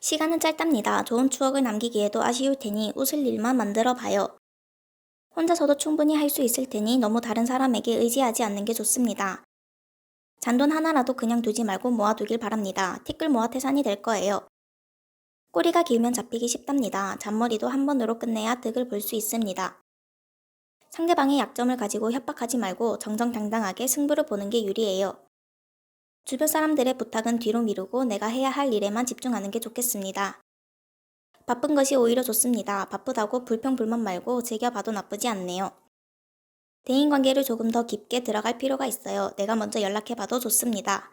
시간은 짧답니다. 좋은 추억을 남기기에도 아쉬울 테니 웃을 일만 만들어 봐요. 혼자서도 충분히 할 수 있을 테니 너무 다른 사람에게 의지하지 않는 게 좋습니다. 잔돈 하나라도 그냥 두지 말고 모아두길 바랍니다. 티끌 모아 태산이 될 거예요. 꼬리가 길면 잡히기 쉽답니다. 잔머리도 한 번으로 끝내야 득을 볼 수 있습니다. 상대방의 약점을 가지고 협박하지 말고 정정당당하게 승부를 보는 게 유리해요. 주변 사람들의 부탁은 뒤로 미루고 내가 해야 할 일에만 집중하는 게 좋겠습니다. 바쁜 것이 오히려 좋습니다. 바쁘다고 불평불만 말고 즐겨봐도 나쁘지 않네요. 대인관계를 조금 더 깊게 들어갈 필요가 있어요. 내가 먼저 연락해봐도 좋습니다.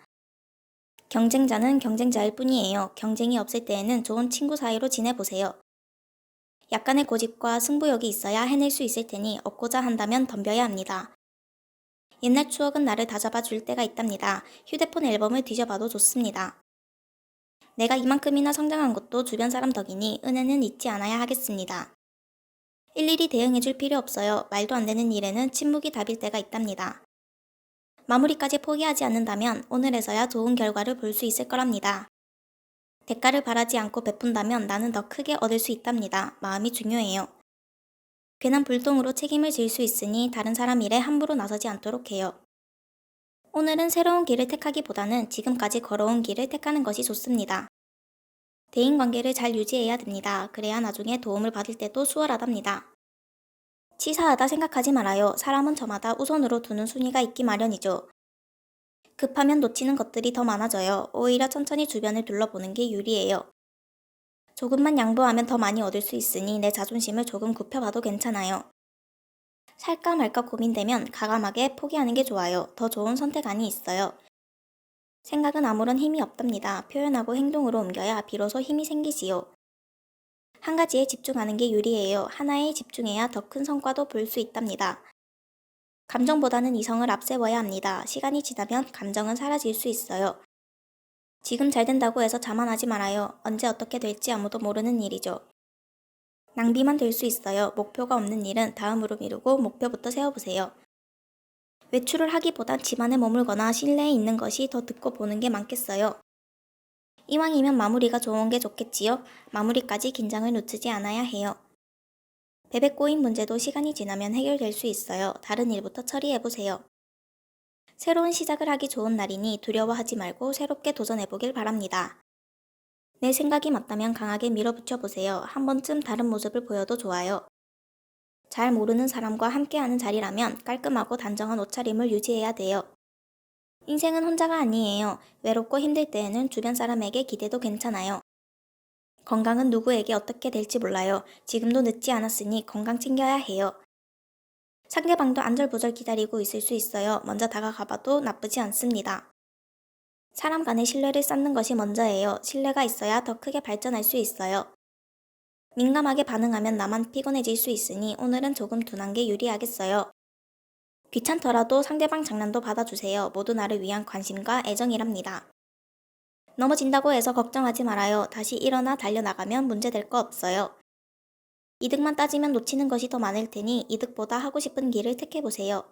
경쟁자는 경쟁자일 뿐이에요. 경쟁이 없을 때에는 좋은 친구 사이로 지내보세요. 약간의 고집과 승부욕이 있어야 해낼 수 있을 테니 얻고자 한다면 덤벼야 합니다. 옛날 추억은 나를 다잡아 줄 때가 있답니다. 휴대폰 앨범을 뒤져봐도 좋습니다. 내가 이만큼이나 성장한 것도 주변 사람 덕이니 은혜는 잊지 않아야 하겠습니다. 일일이 대응해줄 필요 없어요. 말도 안 되는 일에는 침묵이 답일 때가 있답니다. 마무리까지 포기하지 않는다면 오늘에서야 좋은 결과를 볼 수 있을 거랍니다. 대가를 바라지 않고 베푼다면 나는 더 크게 얻을 수 있답니다. 마음이 중요해요. 괜한 불똥으로 책임을 질 수 있으니 다른 사람 일에 함부로 나서지 않도록 해요. 오늘은 새로운 길을 택하기보다는 지금까지 걸어온 길을 택하는 것이 좋습니다. 대인관계를 잘 유지해야 됩니다. 그래야 나중에 도움을 받을 때도 수월하답니다. 치사하다 생각하지 말아요. 사람은 저마다 우선으로 두는 순위가 있기 마련이죠. 급하면 놓치는 것들이 더 많아져요. 오히려 천천히 주변을 둘러보는 게 유리해요. 조금만 양보하면 더 많이 얻을 수 있으니 내 자존심을 조금 굽혀봐도 괜찮아요. 살까 말까 고민되면 과감하게 포기하는 게 좋아요. 더 좋은 선택안이 있어요. 생각은 아무런 힘이 없답니다. 표현하고 행동으로 옮겨야 비로소 힘이 생기지요. 한 가지에 집중하는 게 유리해요. 하나에 집중해야 더 큰 성과도 볼 수 있답니다. 감정보다는 이성을 앞세워야 합니다. 시간이 지나면 감정은 사라질 수 있어요. 지금 잘 된다고 해서 자만하지 말아요. 언제 어떻게 될지 아무도 모르는 일이죠. 낭비만 될 수 있어요. 목표가 없는 일은 다음으로 미루고 목표부터 세워보세요. 외출을 하기보단 집안에 머물거나 실내에 있는 것이 더 듣고 보는 게 많겠어요. 이왕이면 마무리가 좋은 게 좋겠지요. 마무리까지 긴장을 놓치지 않아야 해요. 베베 꼬인 문제도 시간이 지나면 해결될 수 있어요. 다른 일부터 처리해보세요. 새로운 시작을 하기 좋은 날이니 두려워하지 말고 새롭게 도전해보길 바랍니다. 내 생각이 맞다면 강하게 밀어붙여보세요. 한 번쯤 다른 모습을 보여도 좋아요. 잘 모르는 사람과 함께하는 자리라면 깔끔하고 단정한 옷차림을 유지해야 돼요. 인생은 혼자가 아니에요. 외롭고 힘들 때에는 주변 사람에게 기대도 괜찮아요. 건강은 누구에게 어떻게 될지 몰라요. 지금도 늦지 않았으니 건강 챙겨야 해요. 상대방도 안절부절 기다리고 있을 수 있어요. 먼저 다가가봐도 나쁘지 않습니다. 사람 간의 신뢰를 쌓는 것이 먼저예요. 신뢰가 있어야 더 크게 발전할 수 있어요. 민감하게 반응하면 나만 피곤해질 수 있으니 오늘은 조금 둔한 게 유리하겠어요. 귀찮더라도 상대방 장난도 받아주세요. 모두 나를 위한 관심과 애정이랍니다. 넘어진다고 해서 걱정하지 말아요. 다시 일어나 달려나가면 문제될 거 없어요. 이득만 따지면 놓치는 것이 더 많을 테니 이득보다 하고 싶은 길을 택해보세요.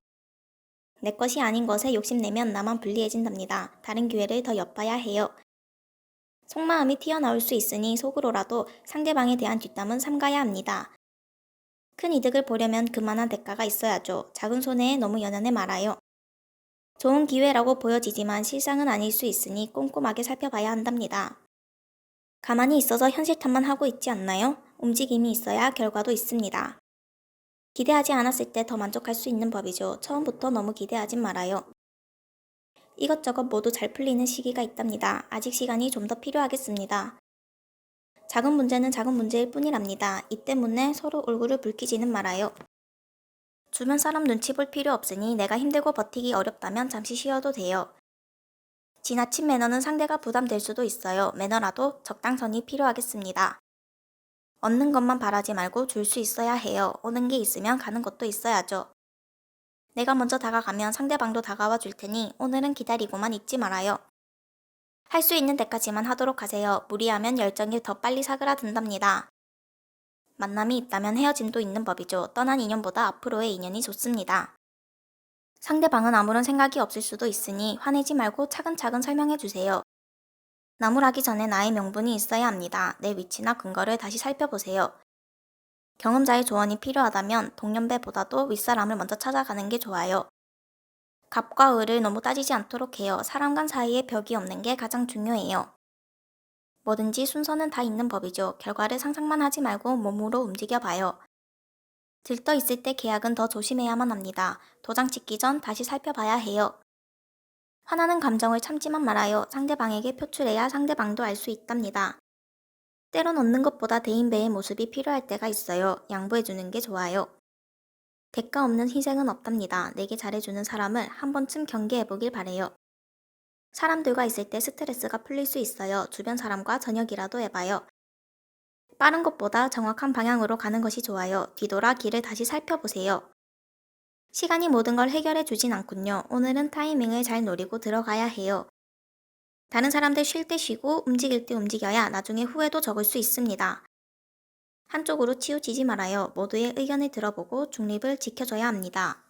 내 것이 아닌 것에 욕심내면 나만 불리해진답니다. 다른 기회를 더 엿봐야 해요. 속마음이 튀어나올 수 있으니 속으로라도 상대방에 대한 뒷담은 삼가야 합니다. 큰 이득을 보려면 그만한 대가가 있어야죠. 작은 손해에 너무 연연해 말아요. 좋은 기회라고 보여지지만 실상은 아닐 수 있으니 꼼꼼하게 살펴봐야 한답니다. 가만히 있어서 현실 탓만 하고 있지 않나요? 움직임이 있어야 결과도 있습니다. 기대하지 않았을 때 더 만족할 수 있는 법이죠. 처음부터 너무 기대하진 말아요. 이것저것 모두 잘 풀리는 시기가 있답니다. 아직 시간이 좀 더 필요하겠습니다. 작은 문제는 작은 문제일 뿐이랍니다. 이 때문에 서로 얼굴을 붉히지는 말아요. 주변 사람 눈치 볼 필요 없으니 내가 힘들고 버티기 어렵다면 잠시 쉬어도 돼요. 지나친 매너는 상대가 부담될 수도 있어요. 매너라도 적당선이 필요하겠습니다. 얻는 것만 바라지 말고 줄 수 있어야 해요. 오는 게 있으면 가는 것도 있어야죠. 내가 먼저 다가가면 상대방도 다가와 줄 테니 오늘은 기다리고만 있지 말아요. 할 수 있는 데까지만 하도록 하세요. 무리하면 열정이 더 빨리 사그라든답니다. 만남이 있다면 헤어짐도 있는 법이죠. 떠난 인연보다 앞으로의 인연이 좋습니다. 상대방은 아무런 생각이 없을 수도 있으니 화내지 말고 차근차근 설명해 주세요. 나무라기 전에 나의 명분이 있어야 합니다. 내 위치나 근거를 다시 살펴보세요. 경험자의 조언이 필요하다면 동년배보다도 윗사람을 먼저 찾아가는 게 좋아요. 갑과 을을 너무 따지지 않도록 해요. 사람 간 사이에 벽이 없는 게 가장 중요해요. 뭐든지 순서는 다 있는 법이죠. 결과를 상상만 하지 말고 몸으로 움직여봐요. 들떠 있을 때 계약은 더 조심해야만 합니다. 도장 찍기 전 다시 살펴봐야 해요. 화나는 감정을 참지만 말아요. 상대방에게 표출해야 상대방도 알 수 있답니다. 때론 얻는 것보다 대인배의 모습이 필요할 때가 있어요. 양보해주는 게 좋아요. 대가 없는 희생은 없답니다. 내게 잘해주는 사람을 한 번쯤 경계해보길 바래요. 사람들과 있을 때 스트레스가 풀릴 수 있어요. 주변 사람과 저녁이라도 해봐요. 빠른 것보다 정확한 방향으로 가는 것이 좋아요. 뒤돌아 길을 다시 살펴보세요. 시간이 모든 걸 해결해 주진 않군요. 오늘은 타이밍을 잘 노리고 들어가야 해요. 다른 사람들 쉴 때 쉬고 움직일 때 움직여야 나중에 후회도 적을 수 있습니다. 한쪽으로 치우치지 말아요. 모두의 의견을 들어보고 중립을 지켜줘야 합니다.